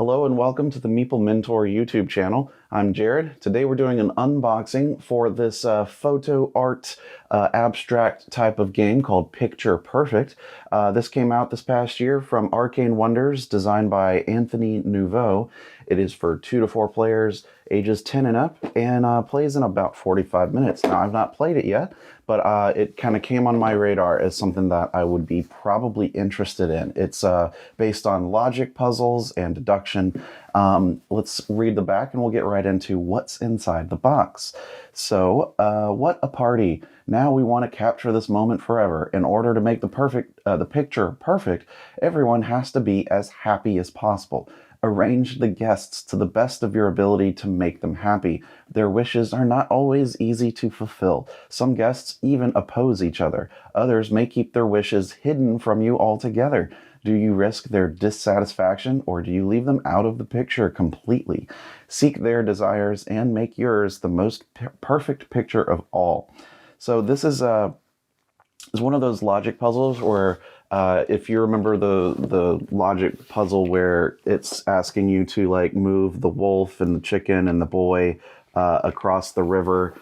Hello and welcome to the Meeple Mentor YouTube channel. I'm Jared. Today we're doing an unboxing for this photo art abstract type of game called Picture Perfect. This came out this past year from Arcane Wonders, designed by Anthony Nouveau. It is for 2 to 4 players, ages 10 and up, and plays in about 45 minutes. Now, I've not played it yet, but it kind of came on my radar as something that I would be probably interested in. It's based on logic puzzles and deduction. Let's read the back and we'll get right into what's inside the box. So, what a party. Now we want to capture this moment forever. In order to make the picture perfect, everyone has to be as happy as possible. Arrange the guests to the best of your ability to make them happy. Their wishes are not always easy to fulfill. Some guests even oppose each other. Others may keep their wishes hidden from you altogether. Do you risk their dissatisfaction, or do you leave them out of the picture completely? Seek their desires and make yours the most perfect picture of all. So this is one of those logic puzzles where if you remember the logic puzzle where it's asking you to like move the wolf and the chicken and the boy across the river,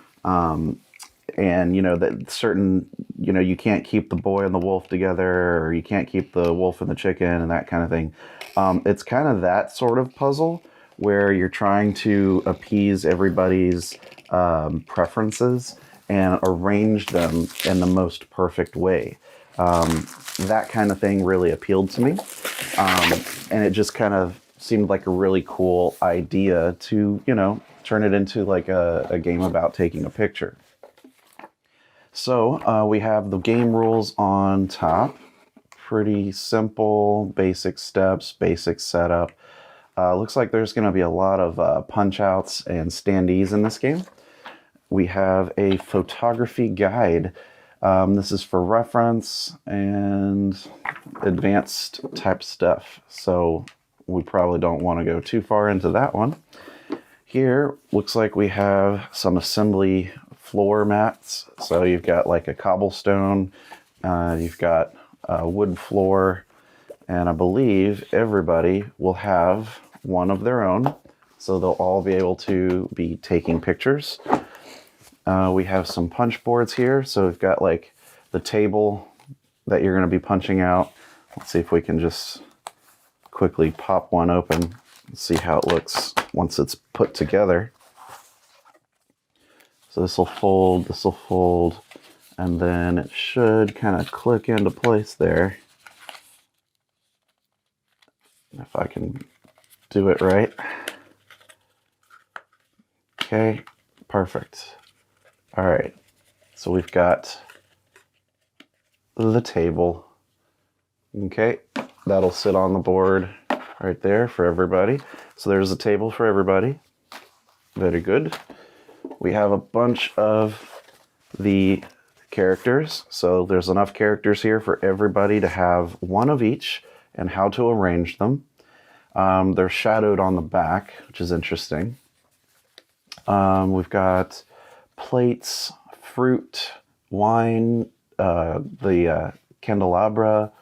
and you know that certain, you know, you can't keep the boy and the wolf together, or you can't keep the wolf and the chicken and that kind of thing. It's kind of that sort of puzzle where you're trying to appease everybody's preferences and arrange them in the most perfect way. That kind of thing really appealed to me. And it just kind of seemed like a really cool idea to, you know, turn it into like a game about taking a picture. So we have the game rules on top. Pretty simple, basic steps, basic setup. Looks like there's going to be a lot of punch outs and standees in this game. We have a photography guide. This is for reference and advanced type stuff, so we probably don't want to go too far into that one. Here, looks like we have some assembly floor mats. So you've got like a cobblestone, you've got a wood floor, and I believe everybody will have one of their own, so they'll all be able to be taking pictures. We have some punch boards here, so we've got like the table that you're going to be punching out. Let's see if we can just quickly pop one open and see how it looks once it's put together. So this will fold, and then it should kind of click into place there. If I can do it right. Okay, perfect. All right, so we've got the table. Okay, that'll sit on the board right there for everybody. So there's a table for everybody. Very good. We have a bunch of the characters. So there's enough characters here for everybody to have one of each and how to arrange them. They're shadowed on the back, which is interesting. We've got plates, fruit, wine, the candelabra,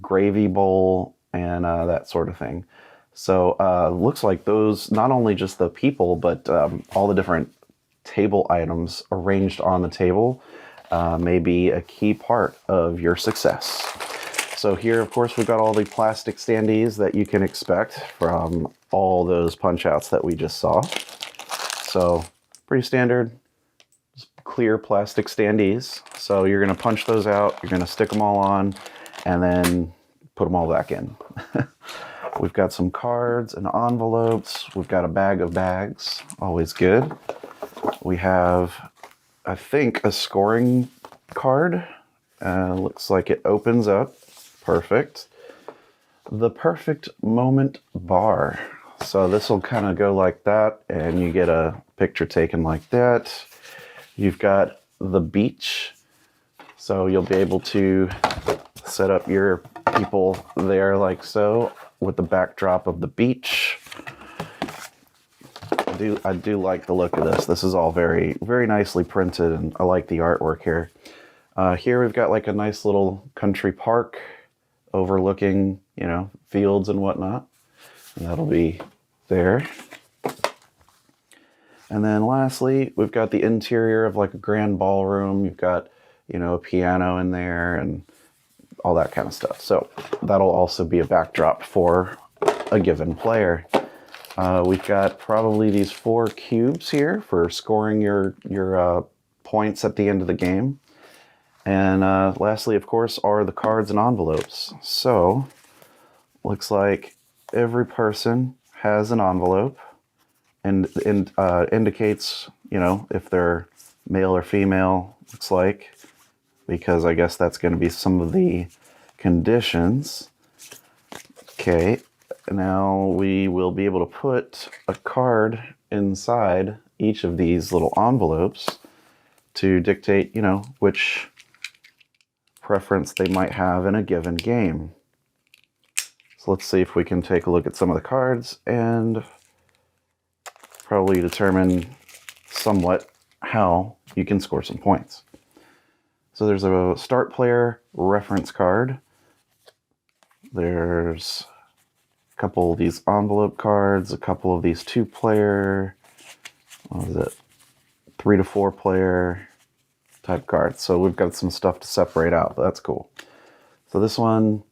gravy bowl, and that sort of thing. So looks like those, not only just the people, but all the different table items arranged on the table may be a key part of your success. So here, of course, we've got all the plastic standees that you can expect from all those punch outs that we just saw. So pretty standard, clear plastic standees. So you're going to punch those out, you're going to stick them all on, and then put them all back in. We've got some cards and envelopes. We've got a bag of bags, always good. We have, I think, a scoring card. Looks like it opens up. Perfect. The perfect moment bar. So this will kind of go like that, and you get a picture taken like that. You've got the beach, so you'll be able to set up your people there like so, with the backdrop of the beach. I do like the look of this. This is all very, very nicely printed, and I like the artwork here. Here we've got like a nice little country park overlooking, you know, fields and whatnot. And that'll be there. And then lastly, we've got the interior of like a grand ballroom. You've got, you know, a piano in there and all that kind of stuff. So that'll also be a backdrop for a given player. We've got probably these 4 cubes here for scoring your points at the end of the game. And lastly, of course, are the cards and envelopes. So looks like every person has an envelope and indicates, you know, if they're male or female, looks like, because I guess that's going to be some of the conditions. Okay, now we will be able to put a card inside each of these little envelopes to dictate, you know, which preference they might have in a given game. So let's see if we can take a look at some of the cards and probably determine somewhat how you can score some points. So there's a start player reference card. There's a couple of these envelope cards, a couple of these 2-player, what is it, 3 to 4 player type cards. So we've got some stuff to separate out, but that's cool. So this one,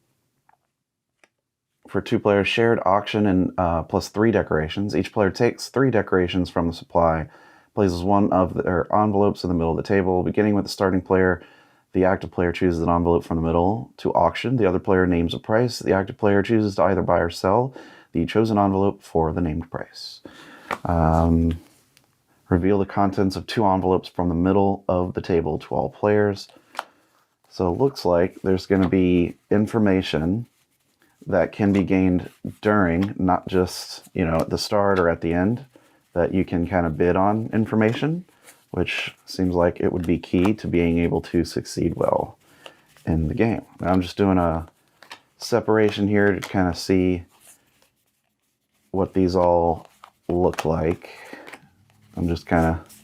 for 2 players, shared auction and plus 3 decorations. Each player takes 3 decorations from the supply, places one of their envelopes in the middle of the table. Beginning with the starting player, the active player chooses an envelope from the middle to auction. The other player names a price. The active player chooses to either buy or sell the chosen envelope for the named price. Reveal the contents of 2 envelopes from the middle of the table to all players. So it looks like there's going to be information that can be gained during, not just, you know, at the start or at the end, that you can kind of bid on information, which seems like it would be key to being able to succeed well in the game. Now I'm just doing a separation here to kind of see what these all look like. I'm just kind of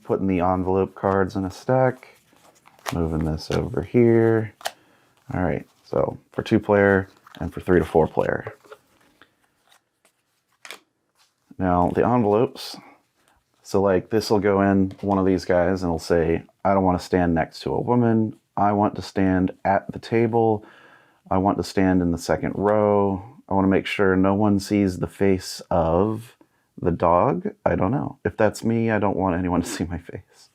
putting the envelope cards in a stack, moving this over here. All right, so for 2-player and for 3 to 4 player. Now the envelopes, so like this will go in one of these guys and it'll say, I don't want to stand next to a woman. I want to stand at the table. I want to stand in the second row. I want to make sure no one sees the face of the dog. I don't know. If that's me, I don't want anyone to see my face.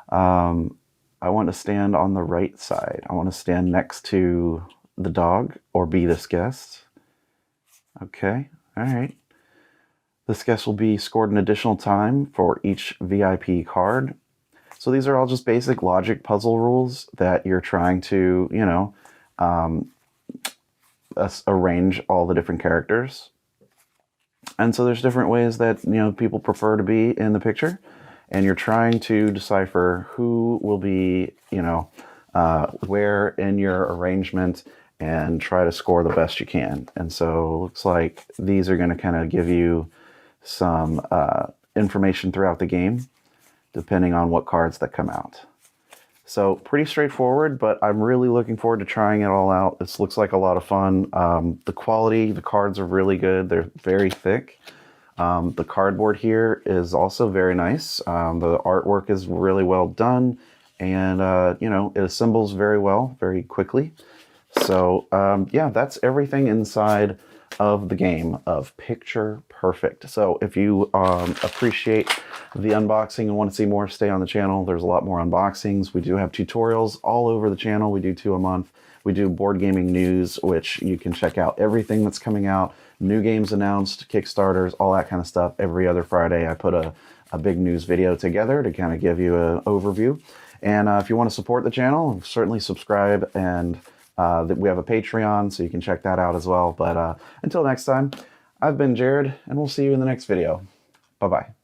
I want to stand on the right side. I want to stand next to the dog or be this guest. Okay, all right. This guest will be scored an additional time for each VIP card. So these are all just basic logic puzzle rules that you're trying to, you know, arrange all the different characters. And so there's different ways that, you know, people prefer to be in the picture. And you're trying to decipher who will be, you know, where in your arrangement and try to score the best you can. And so it looks like these are going to kind of give you some information throughout the game, depending on what cards that come out. So pretty straightforward, but I'm really looking forward to trying it all out. This looks like a lot of fun. The quality, the cards are really good. They're very thick. The cardboard here is also very nice. The artwork is really well done, and you know, it assembles very well, very quickly. So yeah, that's everything inside of the game of Picture Perfect. So if you appreciate the unboxing and want to see more, stay on the channel. There's a lot more unboxings. We do have tutorials all over the channel. We do 2 a month. We do board gaming news, which you can check out everything that's coming out, new games announced, Kickstarters, all that kind of stuff. Every other Friday I put a big news video together to kind of give you an overview. And if you want to support the channel, certainly subscribe, and we have a Patreon, so you can check that out as well. But until next time, I've been Jared, and we'll see you in the next video. Bye-bye.